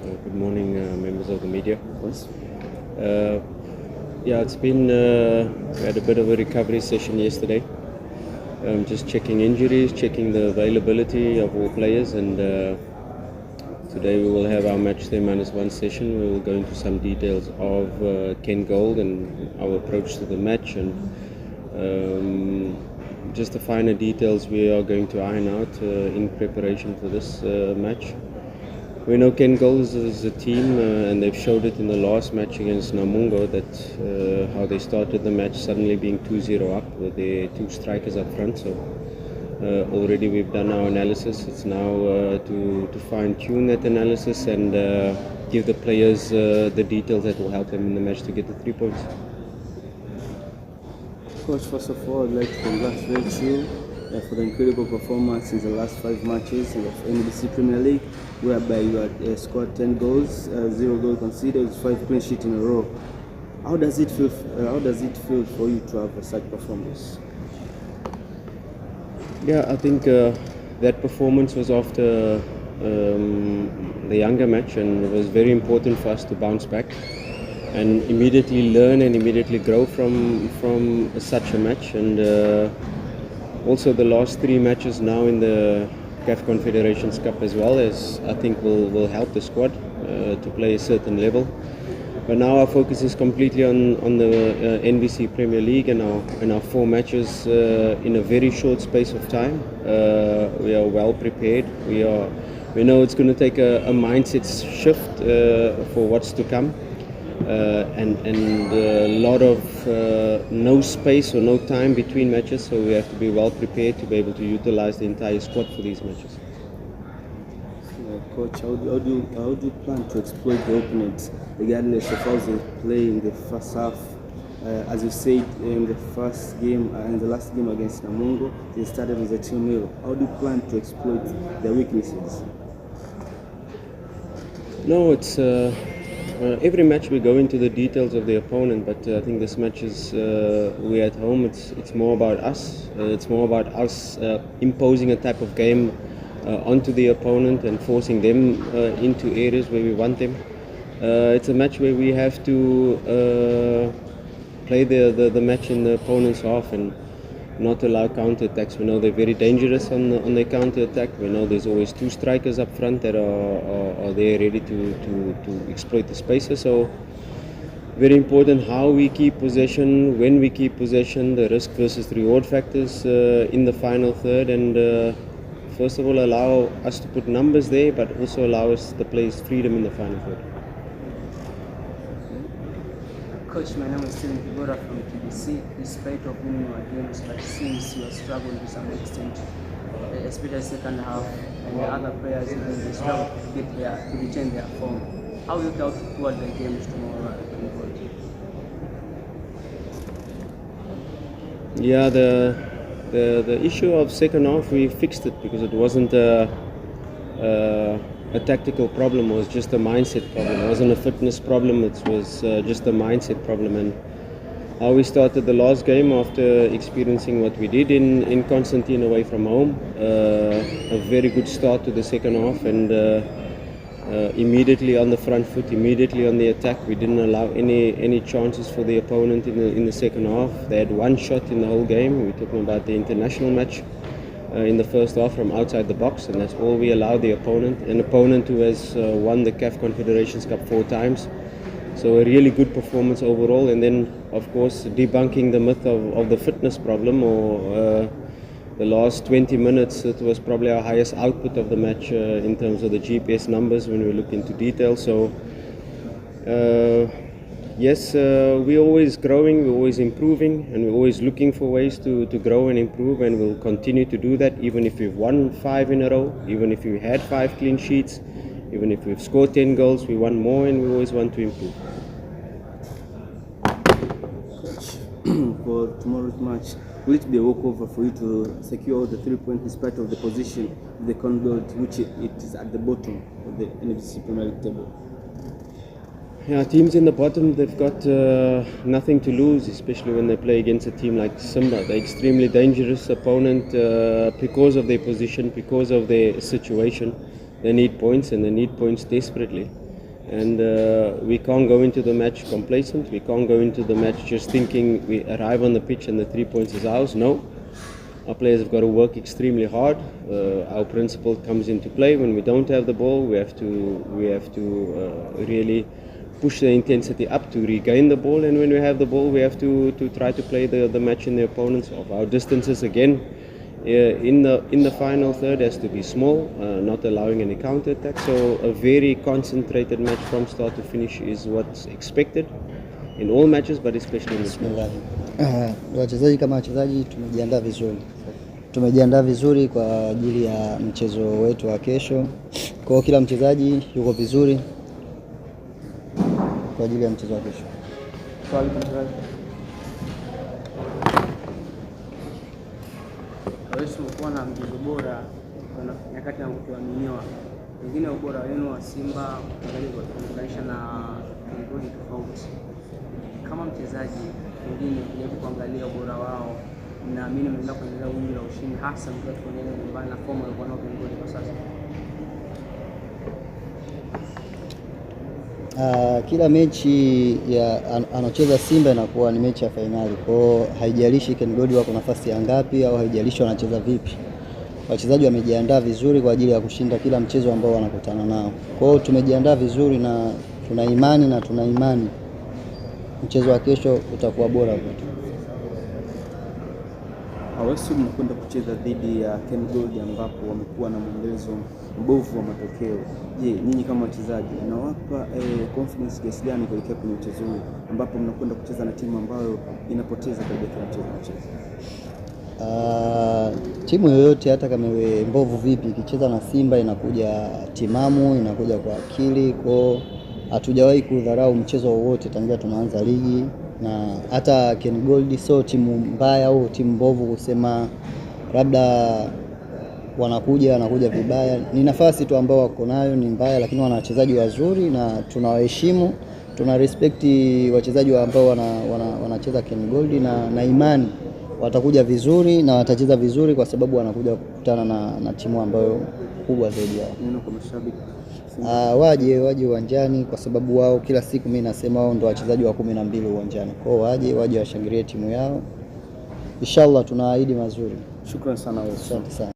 Good morning, members of the media. Yes. Yeah, it's been, we had a bit of a recovery session yesterday. Just checking injuries, checking the availability of all players, and today we will have our match day -1 session. We will go into some details of Ken Gold and our approach to the match, and just the finer details we are going to iron out in preparation for this match. We know Ken Gold is a team, and they've showed it in the last match against Namungo that how they started the match suddenly being 2-0 up with their two strikers up front. So already we've done our analysis. It's now to fine-tune that analysis and give the players the details that will help them in the match to get the 3 points. Coach, first of all, I'd like to congratulate you for the incredible performance in the last 5 matches of NBC Premier League, whereby you had scored 10 goals, 0 goal conceded, 5 clean sheets in a row. How does it feel? For you to have such performance? Yeah, I think that performance was after the younger match, and it was very important for us to bounce back and immediately learn and immediately grow from such a match. And also the last 3 matches now in the CAF Confederations Cup as well, as I think will help the squad to play a certain level. But now our focus is completely on the NBC Premier League and our 4 matches in a very short space of time. We are well prepared. We know it's going to take a mindset shift for what's to come. And a lot of no space or no time between matches, so we have to be well prepared to be able to utilize the entire squad for these matches. Coach, how do you plan to exploit the opponents regardless of how they play in the first half? As you said in the first game and the last game against Namungo, they started with a 2-0. How do you plan to exploit their weaknesses? No, it's every match we go into the details of the opponent, but I think this match is we're at home. It's more about us. It's more about us imposing a type of game onto the opponent and forcing them into areas where we want them. It's a match where we have to play the match in the opponent's half and not allow counter-attacks. We know they're very dangerous on their counter-attack. We know there's always 2 strikers up front that are there ready to exploit the spaces. So very important how we keep possession, when we keep possession, the risk versus reward factors in the final third, and first of all allow us to put numbers there, but also allow us the players freedom in the final third. Coach, my name is Steven Kibora from TBC. Despite of winning our games, but it seems you are struggling to some extent, especially second half, and the other players they struggle to retain their form. How will you look out toward the games tomorrow? Yeah, the issue of second half, we fixed it because it wasn't a tactical problem. It was just a mindset problem. It wasn't a fitness problem. It was just a mindset problem. And how we started the last game after experiencing what we did in Constantine away from home, a very good start to the second half, and immediately on the front foot, immediately on the attack. We didn't allow any chances for the opponent in the second half. They had 1 shot in the whole game. We're talking about the international match. In the first half from outside the box, and that's all we allow the opponent. An opponent who has won the CAF Confederations Cup 4 times. So a really good performance overall, and then of course debunking the myth of the fitness problem, or the last 20 minutes, it was probably our highest output of the match in terms of the GPS numbers when we look into detail. So yes, we're always growing, we're always improving, and we're always looking for ways to grow and improve, and we'll continue to do that even if we've won 5 in a row, even if we had 5 clean sheets, even if we've scored 10 goals, we want more and we always want to improve. Coach, for tomorrow's match, will it be a walkover for you to secure the 3 points despite of the position of the Condor, which it is at the bottom of the NBC Premier League table? Yeah, teams in the bottom, they've got nothing to lose, especially when they play against a team like Simba. They're extremely dangerous opponent because of their position, because of their situation. They need points, and they need points desperately. and we can't go into the match complacent. We can't go into the match just thinking we arrive on the pitch and the 3 points is ours. No, our players have got to work extremely hard. Our principle comes into play when we don't have the ball. We have to really push the intensity up to regain the ball, and when we have the ball, we have to try to play the match in the opponents of our distances again. In the final third has to be small, not allowing any counter attack. So a very concentrated match from start to finish is what's expected in all matches, but especially in this match. Wachezaji kama wachezaji tumejiandaa vizuri kwa ajili ya mchezo wetu wa kesho. Kwa kila mchezaji yuko vizuri kwa ajili ya mchezo wa kesho. Awesu kuwa na mchezo bora kuna nyakati na kuaminiwa. Wengine ubora wenu wa Simba kulinganisha na viongozi tofauti. Kama mchezaji mwingine kujaribu kuangalia ubora wao, naamini mnaenda kuendelea wingi la ushindi, hasa mkiwa tunaendelea nyumbani na fomu ya kuona viongozi kwa sasa. Kila mechi ya anacheza Simba inakuwa ni mechi ya fainali. Kwa hiyo haijalishi Ken wako nafasi ya ngapi au haijalishi wanacheza vipi. Wachezaji wamejiandaa vizuri kwa ajili ya kushinda kila mchezo ambao wanakutana nao. Kwa hiyo tumejiandaa vizuri na tuna imani mchezo wa kesho utakuwa bora kwetu. Awesu mnakwenda kucheza dhidi ya Ken ambapo wamekuwa na mwendelezo mbovu wa matokeo. Je, nyinyi kama wachezaji nawapa confidence kiasi gani kuelekea kwenye mchezo huu ambapo mnakwenda kucheza na timu ambayo inapoteza kabla ya mchezo? Timu yoyote hata kama iwe mbovu vipi ikicheza na Simba inakuja timamu, inakuja kwa akili. Kwa hatujawahi kudharau mchezo wowote tangia tunaanza ligi, na hata Ken so timu mbaya au timu mbovu kusema labda wanakuja vibaya. Ni nafasi tu ambao wako nayo, ni mbaya, lakini wana wachezaji wazuri na tunawaheshimu. Tuna respect wachezaji ambao wanacheza Ken na imani watakuja vizuri na watacheza vizuri kwa sababu wanakuja kukutana na timu ambayo kubwa zaidi yao. Neno kwa mashabiki waje uwanjani kwa sababu wao kila siku mimi nasema wao ndio wachezaji wa 12 uwanjani. Kwa hiyo waje washangilie timu yao. Inshallah tunaahidi mazuri. Shukrani sana wewe. Asante sana.